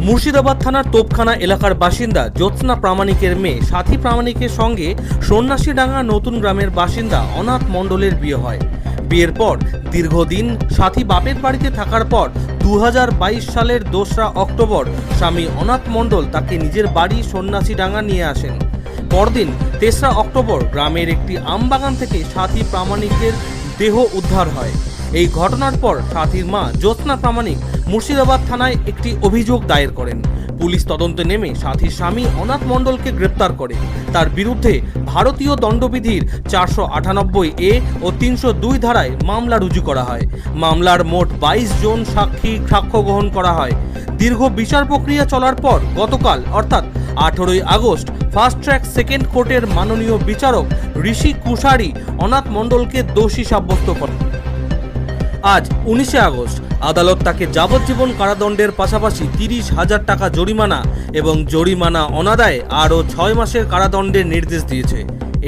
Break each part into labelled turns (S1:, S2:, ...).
S1: মুর্শিদাবাদ থানার তোপখানা এলাকার বাসিন্দা জ্যোৎস্না প্রামাণিকের মেয়ে সাথী প্রামাণিকের সঙ্গে সন্ন্যাসীডাঙ্গা নতুন গ্রামের বাসিন্দা অনাথ মণ্ডলের বিয়ে হয়। বিয়ের পর দীর্ঘদিন সাথী বাপের বাড়িতে থাকার পর 2022 সালের 2রা অক্টোবর স্বামী অনাথ মণ্ডল তাকে নিজের বাড়ি সন্ন্যাসীডাঙ্গা নিয়ে আসেন। পরদিন 3রা অক্টোবর গ্রামের একটি আমবাগান থেকে সাথী প্রামাণিকের দেহ উদ্ধার হয়। এই ঘটনার পর সাথীর মা জ্যোৎস্না প্রামাণিক মুর্শিদাবাদ থানায় একটি অভিযোগ দায়ের করেন। পুলিশ তদন্তে নেমে সাথীর স্বামী অনাথ মণ্ডলকে গ্রেপ্তার করে। তার বিরুদ্ধে ভারতীয় দণ্ডবিধির 498A ও 302 ধারায় মামলা রুজু করা হয়। মামলার মোট 22 জন সাক্ষ্য গ্রহণ করা হয়। দীর্ঘ বিচার প্রক্রিয়া চলার পর গতকাল অর্থাৎ 18ই আগস্ট ফার্স্ট ট্র্যাক সেকেন্ড কোর্টের মাননীয় বিচারক ঋষি কুশারি অনাথ মণ্ডলকে দোষী সাব্যস্ত করেন। আজ 19শে আগস্ট আদালত তাকে যাবজ্জীবন কারাদণ্ডের পাশাপাশি 30,000 টাকা জরিমানা এবং জরিমানা অনাদায়ে আরও 6 মাসের কারাদণ্ডের নির্দেশ দিয়েছে।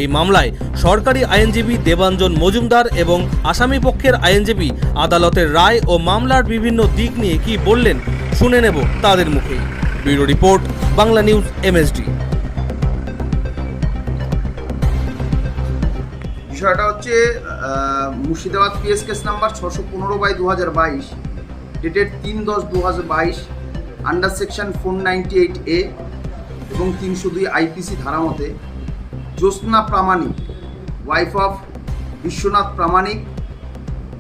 S1: এই মামলায় সরকারি আইনজীবী দেবাঞ্জন মজুমদার এবং আসামি পক্ষের আইনজীবী আদালতের রায় ও মামলার বিভিন্ন দিক নিয়ে কি বললেন শুনে নেব তাদের মুখেই। Bureau report, Bangla news MSD।
S2: বিষয়টা হচ্ছে Murshidabad PS case number 615/2022 dated 3/10/2022 under section 498A এবং 302 IPC ধারা মতে জ্যোৎস্না প্রামাণিক ওয়াইফ অফ বিশ্বনাথ প্রামাণিক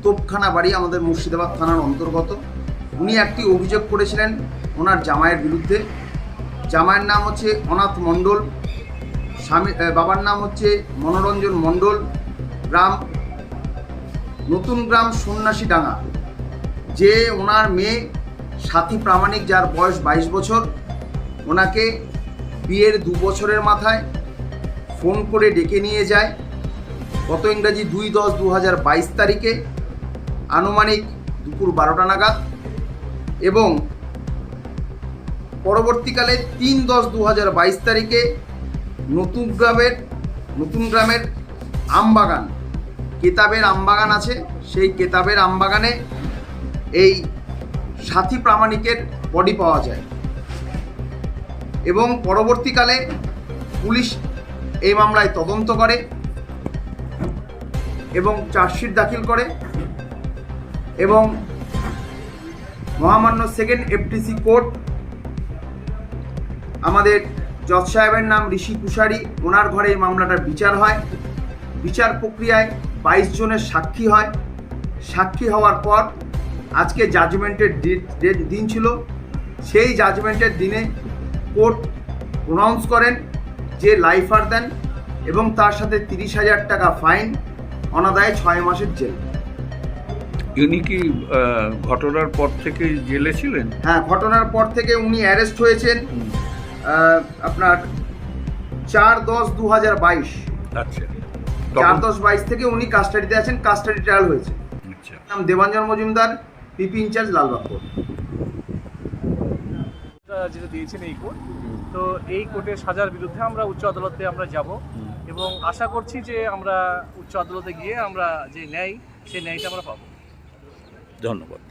S2: তোপখানা বাড়ি আমাদের মুর্শিদাবাদ থানার অন্তর্গত। উনি একটি অভিযোগ করেছিলেন ওনার জামাইয়ের বিরুদ্ধে। জামাইয়ের নাম হচ্ছে অনাথ মণ্ডল, স্বামী বাবার নাম হচ্ছে মনোরঞ্জন মণ্ডল, গ্রাম নতুন গ্রাম সন্ন্যাসীডাঙ্গা। যে ওনার মেয়ে সাথী প্রামাণিক যার বয়স 22 বছর, ওনাকে বিয়ের 2 বছরের মাথায় ফোন করে ডেকে নিয়ে যায় গত ইংরাজি 2/10/2022 তারিখে আনুমানিক দুপুর 12টা নাগাদ এবং পরবর্তীকালে 3/10/2022 তারিখে নতুন গ্রামের আমবাগান, কেতাবের আমবাগান আছে, সেই কেতাবের আমবাগানে এই সাথী প্রামাণিকের বডি পাওয়া যায় এবং পরবর্তীকালে পুলিশ এই মামলায় তদন্ত করে এবং চার্জশিট দাখিল করে এবং মহামান্য সেকেন্ড FTC কোর্ট আমাদের জজ সাহেবের নাম ঋষি কুশারি, ওনার ঘরে এই মামলাটার বিচার হয়। বিচার প্রক্রিয়ায় 22 জনের সাক্ষী হয়। সাক্ষী হওয়ার পর আজকে জাজমেন্টের দিন ছিল। সেই জাজমেন্টের দিনে কোর্ট প্রনাউন্স করেন যে লাইফার দেন এবং তার সাথে 30,000 টাকা ফাইন, অনাদায়ে 6 মাসের জেল।
S3: ইনি কি ঘটনার পর থেকে জেলে ছিলেন?
S2: হ্যাঁ, ঘটনার পর থেকে উনি অ্যারেস্ট হয়েছেন আপনার 4/10/2022।
S3: আচ্ছা,
S2: 4/10/22 থেকে উনি কাস্টাডিতে আছেন, কাস্টাডি ট্রায়াল হয়েছে।
S3: আচ্ছা,
S2: নাম Debanjan Majumdar, PP incharge Lalbagh court.
S4: যেটা দিয়েছেন এই কোর্ট, তো এই কোর্টের সাজার বিরুদ্ধে আমরা উচ্চ আদালতে আমরা যাব এবং আশা করছি যে আমরা উচ্চ আদালতে গিয়ে আমরা যে ন্যায় সেই ন্যায়টা আমরা পাবো।
S3: ধন্যবাদ।